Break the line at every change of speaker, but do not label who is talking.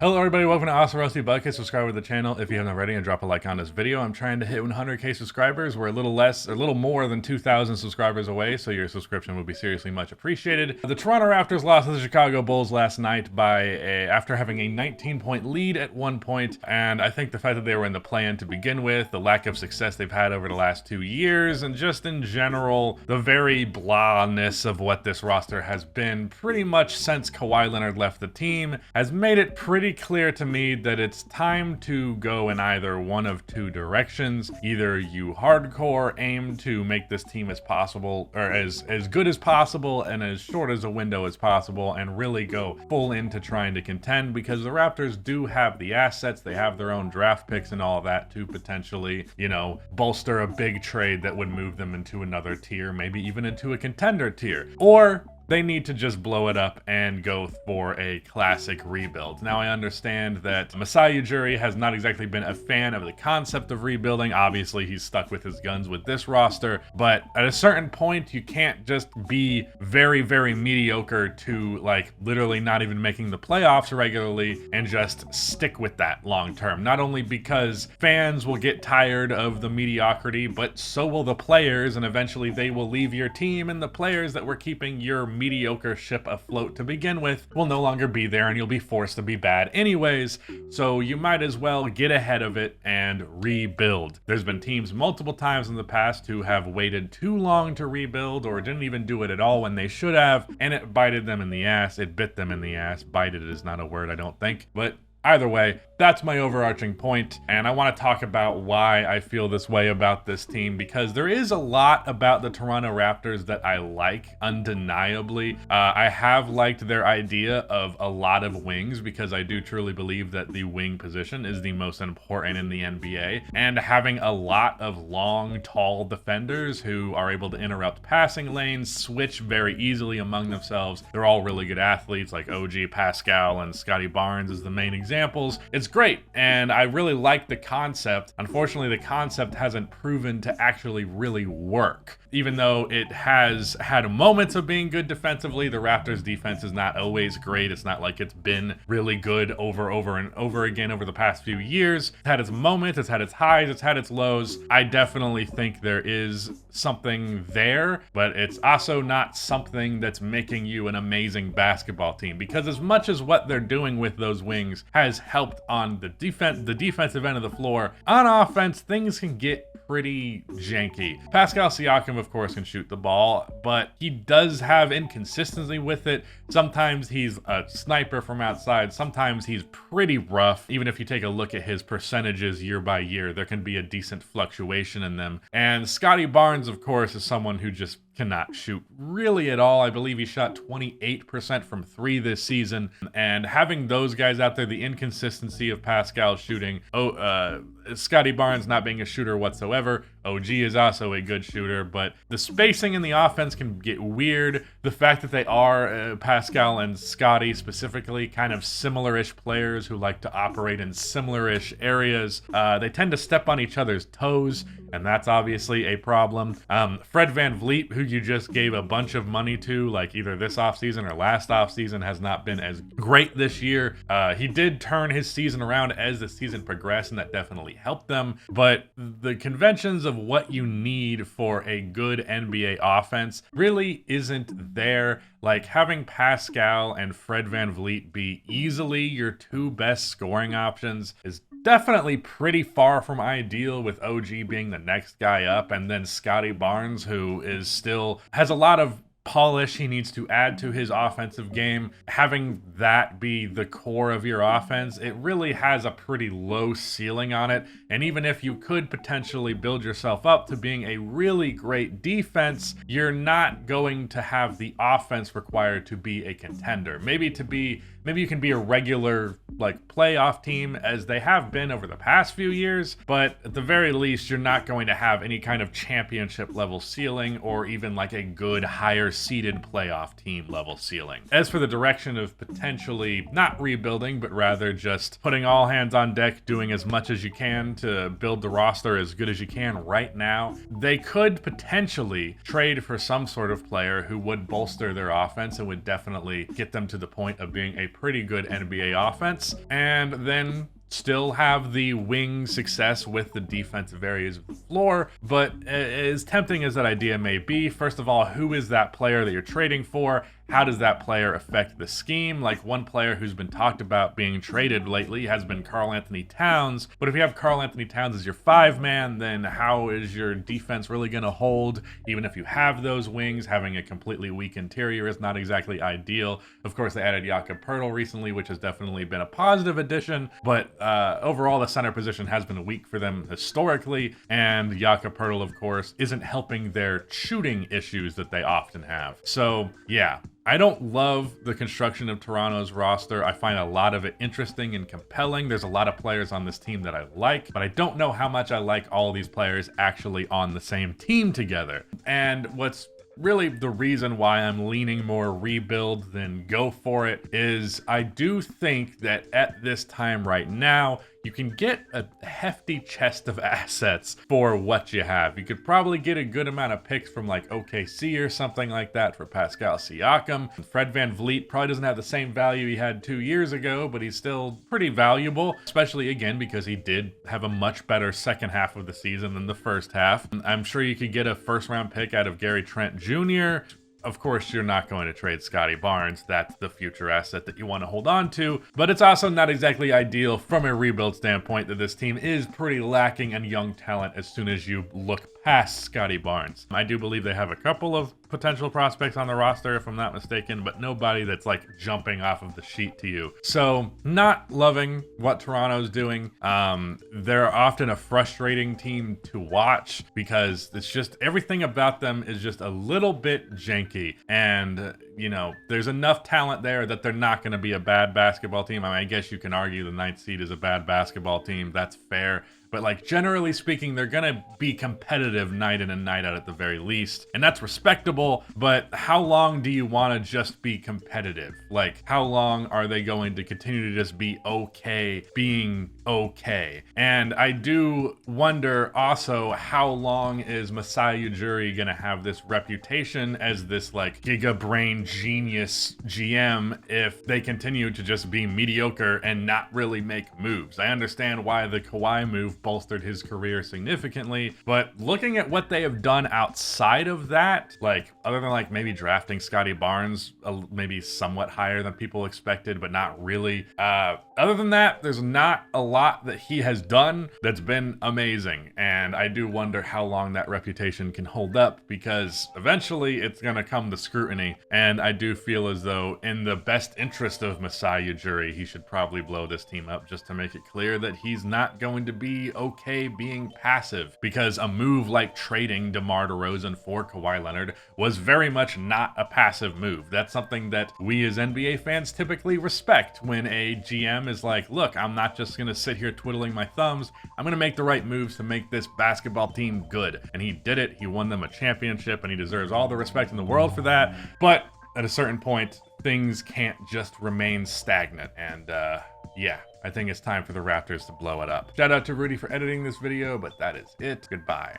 Hello everybody, welcome to Awesome Rusty Bucket. Subscribe to the channel if you haven't already and drop a like on this video. I'm trying to hit 100k subscribers. We're a little more than 2,000 subscribers away, so your subscription would be seriously much appreciated. The Toronto Raptors lost to the Chicago Bulls last night after having a 19-point lead at one point, and I think the fact that they were in the play-in to begin with, the lack of success they've had over the last 2 years, and just in general, the very blahness of what this roster has been pretty much since Kawhi Leonard left the team, has made it pretty clear to me that it's time to go in either one of two directions. Either you hardcore aim to make this team as possible, or as good as possible and as short as a window as possible, and really go full into trying to contend, because the Raptors do have the assets, they have their own draft picks and all that to potentially, bolster a big trade that would move them into another tier, maybe even into a contender tier. Or they need to just blow it up and go for a classic rebuild. Now, I understand that Masai Ujiri has not exactly been a fan of the concept of rebuilding. Obviously, he's stuck with his guns with this roster, but at a certain point, you can't just be very, very mediocre to literally not even making the playoffs regularly and just stick with that long term. Not only because fans will get tired of the mediocrity, but so will the players, and eventually they will leave your team, and the players that were keeping your mediocre ship afloat to begin with will no longer be there, and you'll be forced to be bad anyways. So you might as well get ahead of it and rebuild. There's been teams multiple times in the past who have waited too long to rebuild, or didn't even do it at all when they should have, and it bited them in the ass. It bit them in the ass. Bited is not a word, I don't think, but either way, that's my overarching point, and I want to talk about why I feel this way about this team, because there is a lot about the Toronto Raptors that I like, undeniably. I have liked their idea of a lot of wings, because I do truly believe that the wing position is the most important in the NBA, and having a lot of long, tall defenders who are able to interrupt passing lanes, switch very easily among themselves. They're all really good athletes, like OG, Pascal, and Scotty Barnes is the main examples. It's great, and I really like the concept. Unfortunately, the concept hasn't proven to actually really work. Even though it has had moments of being good defensively, the Raptors' defense is not always great. It's not like it's been really good over and over again over the past few years. It's had its moments, it's had its highs, it's had its lows. I definitely think there is something there, but it's also not something that's making you an amazing basketball team, because as much as what they're doing with those wings has helped on the defensive end of the floor, on offense, things can get pretty janky. Pascal Siakam, of course, can shoot the ball, but he does have inconsistency with it. Sometimes he's a sniper from outside. Sometimes he's pretty rough. Even if you take a look at his percentages year by year, there can be a decent fluctuation in them. And Scotty Barnes, of course, is someone who just cannot shoot really at all. I believe he shot 28% from three this season. And having those guys out there, the inconsistency of Pascal shooting, Scotty Barnes not being a shooter whatsoever. OG is also a good shooter, but the spacing in the offense can get weird. The fact that they are, Pascal and Scotty specifically, kind of similar-ish players who like to operate in similar-ish areas, they tend to step on each other's toes, and that's obviously a problem. Fred VanVleet, who you just gave a bunch of money to, like either this offseason or last offseason, has not been as great this year. He did turn his season around as the season progressed, and that definitely helped them, but the conventions of what you need for a good NBA offense really isn't there. Like, having Pascal and Fred VanVleet be easily your two best scoring options is definitely pretty far from ideal, with OG being the next guy up, and then Scotty Barnes, who has a lot of polish he needs to add to his offensive game. Having that be the core of your offense, it really has a pretty low ceiling on it. And even if you could potentially build yourself up to being a really great defense, you're not going to have the offense required to be a contender. Maybe you can be a regular playoff team, as they have been over the past few years, but at the very least, you're not going to have any kind of championship level ceiling, or even like a good higher seeded playoff team level ceiling. As for the direction of potentially not rebuilding, but rather just putting all hands on deck, doing as much as you can to build the roster as good as you can right now, they could potentially trade for some sort of player who would bolster their offense and would definitely get them to the point of being a pretty good NBA offense. defense, and then still have the wing success with the defensive areas of the floor. But as tempting as that idea may be, first of all, who is that player that you're trading for? How does that player affect the scheme? Like, one player who's been talked about being traded lately has been Karl-Anthony Towns. But if you have Karl-Anthony Towns as your 5-man, then how is your defense really going to hold? Even if you have those wings, having a completely weak interior is not exactly ideal. Of course, they added Jakob Poeltl recently, which has definitely been a positive addition. But overall, the center position has been weak for them historically. And Jakob Poeltl, of course, isn't helping their shooting issues that they often have. So, yeah. I don't love the construction of Toronto's roster. I find a lot of it interesting and compelling. There's a lot of players on this team that I like, but I don't know how much I like all of these players actually on the same team together. And what's really the reason why I'm leaning more rebuild than go for it is I do think that at this time right now, you can get a hefty chest of assets for what you have. You could probably get a good amount of picks from like OKC or something like that for Pascal Siakam. Fred VanVleet probably doesn't have the same value he had 2 years ago, but he's still pretty valuable, especially again because he did have a much better second half of the season than the first half. I'm sure you could get a first-round pick out of Gary Trent Jr. Of course, you're not going to trade Scotty Barnes. That's the future asset that you want to hold on to. But it's also not exactly ideal from a rebuild standpoint that this team is pretty lacking in young talent as soon as you look past Scotty Barnes. I do believe they have a couple of potential prospects on the roster, if I'm not mistaken, but nobody that's like jumping off of the sheet to you. So not loving what Toronto's doing. They're often a frustrating team to watch because it's just everything about them is just a little bit janky. And you know, there's enough talent there that they're not going to be a bad basketball team. I mean, I guess you can argue the 9th seed is a bad basketball team. That's fair. But like generally speaking, they're going to be competitive night in and night out at the very least. And that's respectable. But how long do you want to just be competitive? Like, how long are they going to continue to just be okay being okay? And I do wonder also, how long is Masai Ujiri going to have this reputation as this like giga brain genius GM if they continue to just be mediocre and not really make moves? I understand why the Kawhi move bolstered his career significantly, but looking at what they have done outside of that, like other than like maybe drafting Scotty Barnes maybe somewhat higher than people expected, but not really. Other than that, there's not a lot that he has done that's been amazing. And I do wonder how long that reputation can hold up, because eventually it's going to come to scrutiny. And I do feel as though in the best interest of Masai Ujiri, he should probably blow this team up just to make it clear that he's not going to be okay being passive, because a move like trading DeMar DeRozan for Kawhi Leonard was very much not a passive move. That's something that we as NBA fans typically respect, when a GM is like, look, I'm not just going to sit here twiddling my thumbs. I'm going to make the right moves to make this basketball team good. And he did it. He won them a championship, and he deserves all the respect in the world for that. But at a certain point, things can't just remain stagnant. And yeah, I think it's time for the Raptors to blow it up. Shout out to Rudy for editing this video, but that is it. Goodbye.